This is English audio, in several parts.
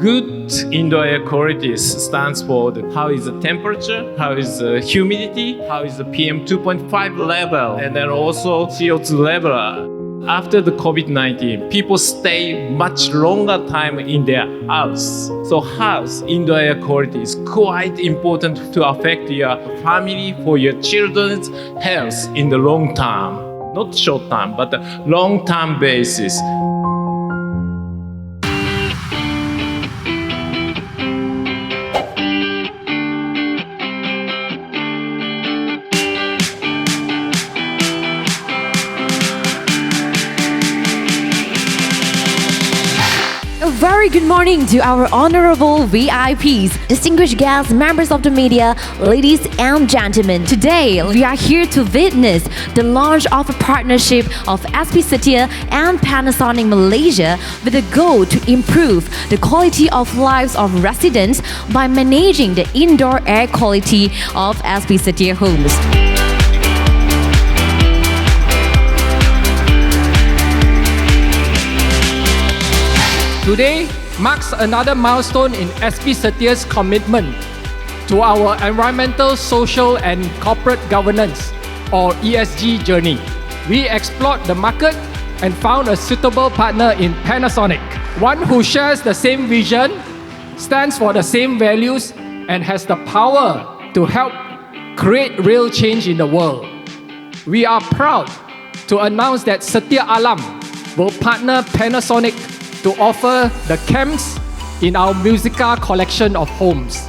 good indoor air quality stands for how is the temperature, how is the humidity, how is the PM 2.5 level, and then also CO2 level. After the COVID-19, people stay much longer time in their house. So house indoor air quality is quite important to affect your family, for your children's health in the long term. Not short term, but the long term basis. A very good morning to our honorable VIPs, distinguished guests, members of the media, ladies and gentlemen. Today, we are here to witness the launch of a partnership of SP Setia and Panasonic Malaysia with a goal to improve the quality of lives of residents by managing the indoor air quality of SP Setia Homes. Today marks another milestone in SP Setia's commitment to our environmental, social and corporate governance or ESG journey. We explored the market and found a suitable partner in Panasonic, one who shares the same vision, stands for the same values and has the power to help create real change in the world. We are proud to announce that Setia Alam will partner Panasonic to offer the camps in our Musika collection of homes.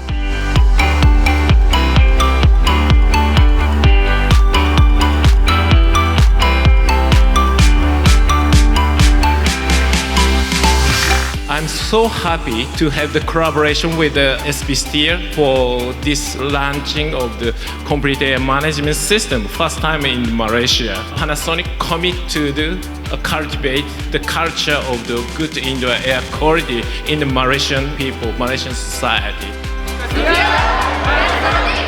I'm so happy to have the collaboration with the SP Setia for this launching of the complete air management system, first time in Malaysia. Panasonic commit to cultivate the culture of the good indoor air quality in the Malaysian people, Malaysian society. Yeah.